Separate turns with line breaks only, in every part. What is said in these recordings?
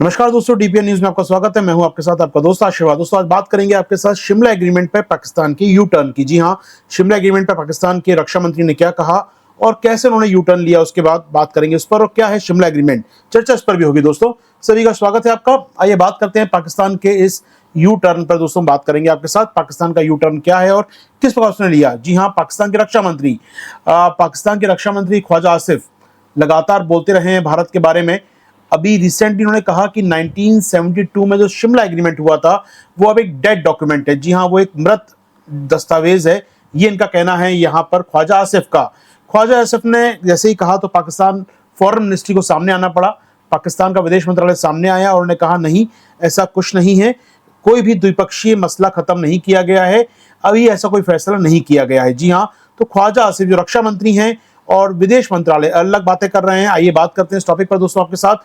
नमस्कार दोस्तों, DPN news में आपका स्वागत है। मैं हूं आपके साथ आपका दोस्त आशीर्वाद। दोस्तों आज बात करेंगे आपके साथ शिमला एग्रीमेंट पे पाकिस्तान की यू टर्न की। जी हां, शिमला एग्रीमेंट पे पाकिस्तान के रक्षा मंत्री ने क्या कहा और कैसे उन्होंने यू टर्न लिया, उसके बाद बात करेंगे उस पर। और क्या है शिमला एग्रीमेंट, चर्चा इस पर भी होगी। दोस्तों सभी का स्वागत है आपका। आइए बात करते हैं पाकिस्तान के इस यू टर्न पर। दोस्तों बात करेंगे आपके साथ पाकिस्तान का यू टर्न क्या है और किस प्रकार उसने लिया। जी हाँ, पाकिस्तान के रक्षा मंत्री ख्वाजा आसिफ लगातार बोलते रहे हैं भारत के बारे में। अभी रिसेंटली उन्होंने कहा कि 1972 में जो शिमला एग्रीमेंट हुआ था वो अब एक डेड डॉक्यूमेंट है। जी हाँ, वो एक मृत दस्तावेज है, ये इनका कहना है यहाँ पर ख्वाजा आसिफ का। ख्वाजा आसिफ ने जैसे ही कहा तो पाकिस्तान फॉरेन मिनिस्ट्री को सामने आना पड़ा। पाकिस्तान का विदेश मंत्रालय सामने आया और उन्होंने कहा नहीं, ऐसा कुछ नहीं है, कोई भी द्विपक्षीय मसला खत्म नहीं किया गया है, अभी ऐसा कोई फैसला नहीं किया गया है। जी हाँ, तो ख्वाजा आसिफ जो रक्षा मंत्री हैं और विदेश मंत्रालय अलग बातें कर रहे हैं। आइए बात करते हैं इस टॉपिक पर दोस्तों आपके साथ।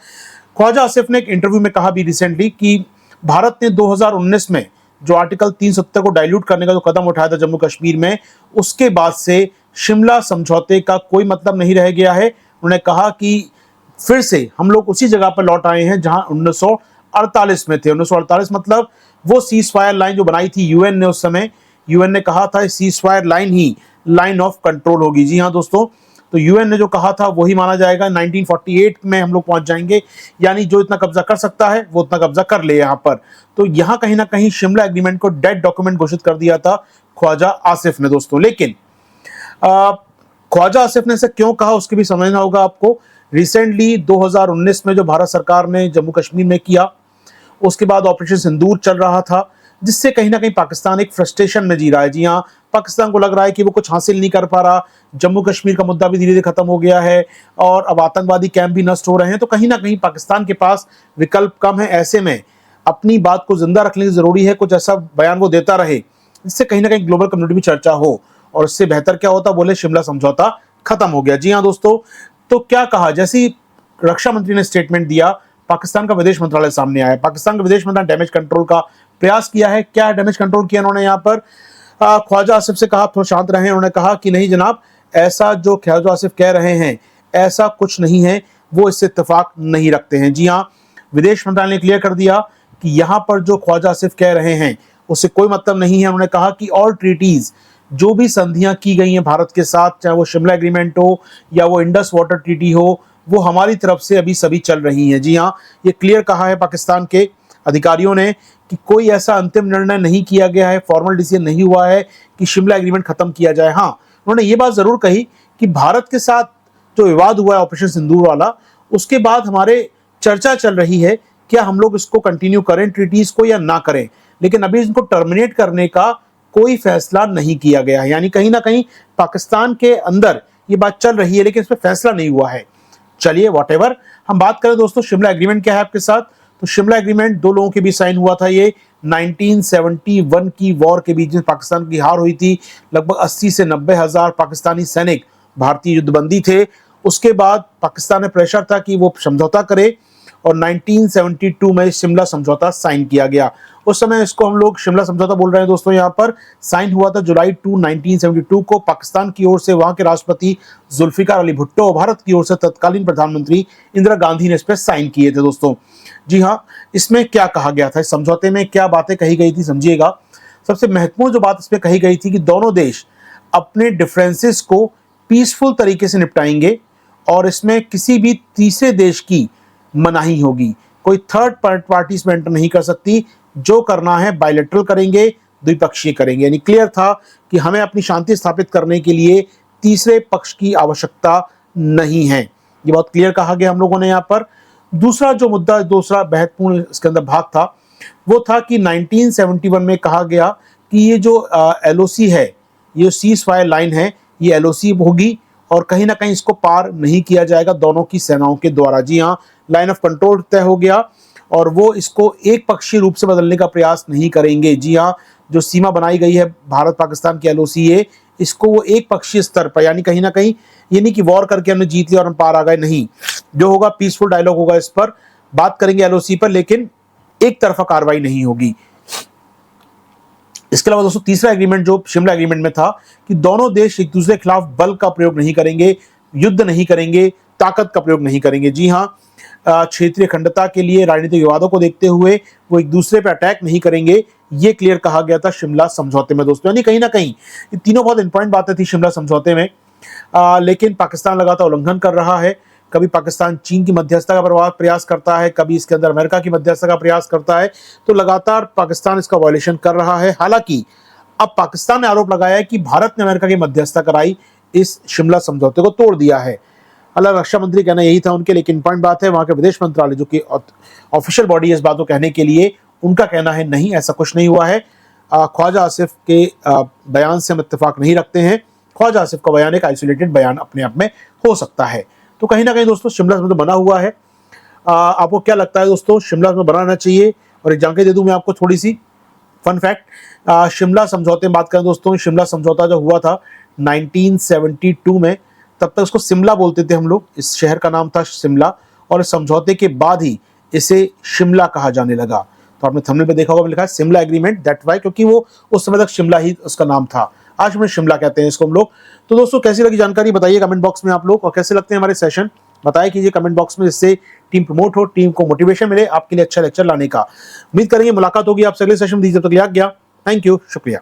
ख्वाजा आसिफ ने एक इंटरव्यू में कहा भी रिसेंटली कि भारत ने 2019 में जो आर्टिकल 370 को डाइल्यूट करने का जो कदम उठाया था जम्मू कश्मीर में, उसके बाद से शिमला समझौते का कोई मतलब नहीं रह गया है। उन्होंने कहा कि फिर से हम लोग उसी जगह पर लौट आए हैं जहां 1948 में थे। 1948 मतलब वो सीज फायर लाइन जो बनाई थी यूएन ने, उस समय यूएन ने कहा था cease fire line he line of control होगी। जी हाँ दोस्तों, तो यूएन ने जो कहा था वही माना जाएगा। 1948 में हम लोग पहुंच जाएंगे, यानी जो इतना कब्जा कर सकता है वो उतना कब्जा कर ले यहाँ पर। तो यहाँ कहीं ना कहीं शिमला एग्रीमेंट को डेड डॉक्यूमेंट घोषित कर दिया था ख्वाजा आसिफ ने दोस्तों। लेकिन ख्वाजा आसिफ ने ऐसा क्यों कहा उसके भी समझना होगा आपको। रिसेंटली 2019 में जो भारत सरकार ने जम्मू कश्मीर में किया, उसके बाद ऑपरेशन सिंदूर चल रहा था, जिससे कहीं ना कहीं पाकिस्तान एक फ्रस्ट्रेशन में जी रहा है। जी हाँ, पाकिस्तान को लग रहा है कि वो कुछ हासिल नहीं कर पा रहा, जम्मू कश्मीर का मुद्दा भी धीरे धीरे खत्म हो गया है और अब आतंकवादी कैंप भी नष्ट हो रहे हैं। तो कहीं ना कहीं पाकिस्तान के पास विकल्प कम है। ऐसे में अपनी बात को जिंदा रखने की जरूरी है, कुछ ऐसा बयान वो देता रहे जिससे कहीं ना कहीं ग्लोबल कम्युनिटी में चर्चा हो। और इससे बेहतर क्या होता, बोले शिमला समझौता खत्म हो गया। जी हाँ दोस्तों, तो क्या कहा, जैसे ही रक्षा मंत्री ने स्टेटमेंट दिया, पाकिस्तान का विदेश मंत्रालय सामने आया। पाकिस्तान का विदेश मंत्रालय डैमेज कंट्रोल का प्रयास किया है। क्या डैमेज कंट्रोल किया उन्होंने यहाँ पर, ख्वाजा आसिफ से कहा थोड़ा शांत रहें। उन्होंने कहा कि नहीं जनाब, ऐसा जो ख्वाजा आसिफ कह रहे हैं ऐसा कुछ नहीं है, वो इससे इत्तेफाक नहीं रखते हैं। जी हाँ, विदेश मंत्रालय ने क्लियर कर दिया कि यहाँ पर जो ख्वाजा आसिफ कह रहे हैं उससे कोई मतलब नहीं है। उन्होंने कहा कि ऑल ट्रीटीज, जो भी संधियां की गई हैं भारत के साथ, चाहे वो शिमला एग्रीमेंट हो या वो इंडस वाटर ट्रीटी हो, वो हमारी तरफ से अभी सभी चल रही हैं। जी हाँ, ये क्लियर कहा है पाकिस्तान के अधिकारियों ने कि कोई ऐसा अंतिम निर्णय नहीं किया गया है, फॉर्मल डिसीजन नहीं हुआ है कि शिमला एग्रीमेंट खत्म किया जाए। हाँ, उन्होंने ये बात जरूर कही कि भारत के साथ जो विवाद हुआ है ऑपरेशन सिंदूर वाला, उसके बाद हमारे चर्चा चल रही है क्या हम लोग इसको कंटिन्यू करें ट्रीटीज को या ना करें, लेकिन अभी इनको टर्मिनेट करने का कोई फैसला नहीं किया गया है। यानी कहीं ना कहीं पाकिस्तान के अंदर ये बात चल रही है लेकिन इस पर फैसला नहीं हुआ है। चलिए व्हाटएवर, हम बात करें दोस्तों शिमला एग्रीमेंट क्या है आपके साथ। तो शिमला एग्रीमेंट दो लोगों के बीच साइन हुआ था। ये 1971 की वॉर के बीच में पाकिस्तान की हार हुई थी। लगभग 80 से 90 हजार पाकिस्तानी सैनिक भारतीय युद्धबंदी थे। उसके बाद पाकिस्तान में प्रेशर था कि वो समझौता करे और 1972 में शिमला समझौता साइन किया गया। उस समय इसको हम लोग शिमला समझौता बोल रहे हैं दोस्तों। यहाँ पर साइन हुआ था जुलाई 2, 1972 को। पाकिस्तान की ओर से वहां के राष्ट्रपति जुल्फिकार अली भुट्टो और भारत की ओर से तत्कालीन प्रधानमंत्री इंदिरा गांधी ने इस पर साइन किए थे दोस्तों। जी हाँ, इसमें क्या कहा गया था, इस समझौते में क्या बातें कही गई थी समझिएगा। सबसे महत्वपूर्ण जो बात इसमें कही गई थी कि दोनों देश अपने डिफरेंसेस को पीसफुल तरीके से निपटाएंगे और इसमें किसी भी तीसरे देश की मनाही होगी, कोई थर्ड पार्टी इसमें एंटर नहीं कर सकती। जो करना है बायलैटरल करेंगे, द्विपक्षीय करेंगे। यानी क्लियर था कि हमें अपनी शांति स्थापित करने के लिए तीसरे पक्ष की आवश्यकता नहीं है। ये बहुत क्लियर कहा गया हम लोगों ने यहाँ पर। दूसरा जो मुद्दा, दूसरा महत्वपूर्ण इसके अंदर भाग था, वो था कि 1971 में कहा गया कि ये जो एलओसी है, ये सीज फायर लाइन है, ये एलओसी होगी और कहीं ना कहीं इसको पार नहीं किया जाएगा दोनों की सेनाओं के द्वारा। जी हाँ, लाइन ऑफ कंट्रोल तय हो गया और वो इसको एक पक्षीय रूप से बदलने का प्रयास नहीं करेंगे। जी हाँ, जो सीमा बनाई गई है भारत पाकिस्तान की एलओसी है, इसको वो एक पक्षीय स्तर पर, यानी कहीं ना कहीं ये नहीं कि वॉर करके हमने जीत लिया और हम पार आ गए, नहीं। जो होगा पीसफुल डायलॉग होगा, इस पर बात करेंगे एलओसी पर, लेकिन एक तरफा कार्रवाई नहीं होगी। इसके अलावा दोस्तों तीसरा एग्रीमेंट जो शिमला एग्रीमेंट में था कि दोनों देश एक दूसरे के खिलाफ बल का प्रयोग नहीं करेंगे, युद्ध नहीं करेंगे, ताकत का प्रयोग नहीं करेंगे। जी हाँ, क्षेत्रीय अखंडता के लिए राजनीतिक विवादों को देखते हुए वो एक दूसरे पर अटैक नहीं करेंगे, ये क्लियर कहा गया था शिमला समझौते में दोस्तों। यानी कहीं ना कहीं ये तीनों बहुत इंपॉर्टेंट बातें थी शिमला समझौते में। लेकिन पाकिस्तान लगातार उल्लंघन कर रहा है। कभी पाकिस्तान चीन की मध्यस्थता का प्रयास करता है, कभी इसके अंदर अमेरिका की मध्यस्थता का प्रयास करता है, तो लगातार पाकिस्तान इसका वायलेशन कर रहा है। हालांकि अब पाकिस्तान ने आरोप लगाया है कि भारत ने अमेरिका की मध्यस्थता कराई, इस शिमला समझौते को तोड़ दिया है। हालांकि रक्षा मंत्री कहना यही था उनके, लेकिन पॉइंट बात है वहां के विदेश मंत्रालय जो कि ऑफिशियल बॉडी है इस बात को कहने के लिए, उनका कहना है नहीं, ऐसा कुछ नहीं हुआ है। ख्वाजा आसिफ के बयान से हम इत्तेफाक नहीं रखते हैं। ख्वाजा आसिफ का बयान एक आइसोलेटेड बयान अपने आप में हो सकता है। तो कहीं ना कहीं दोस्तों शिमला समझौता बना हुआ है। आपको क्या लगता है दोस्तों, शिमला समझौता बनाना चाहिए? और एक जानकारी दे दूं मैं आपको थोड़ी सी फन फैक्ट, शिमला समझौते में बात करें दोस्तों, शिमला समझौता जो हुआ था 1972 में, तब तक उसको शिमला बोलते थे हम लोग, इस शहर का नाम था शिमला, और इस समझौते के बाद ही इसे शिमला कहा जाने लगा। तो आपने थंबनेल पे देखा होगा लिखा है शिमला एग्रीमेंट, दैट वाई, क्योंकि वो उस समय तक शिमला ही उसका नाम था। आज में शिमला कहते हैं इसको हम लोग। तो दोस्तों कैसी लगी जानकारी बताइए कमेंट बॉक्स में आप लोग, और कैसे लगते हैं हमारे सेशन बताया कीजिए कमेंट बॉक्स में, जिससे टीम प्रमोट हो, टीम को मोटिवेशन मिले आपके लिए अच्छा लेक्चर लाने का। उम्मीद करेंगे मुलाकात होगी आपसे अगले सेशन में। दीजिए तक लिया गया, थैंक यू, शुक्रिया।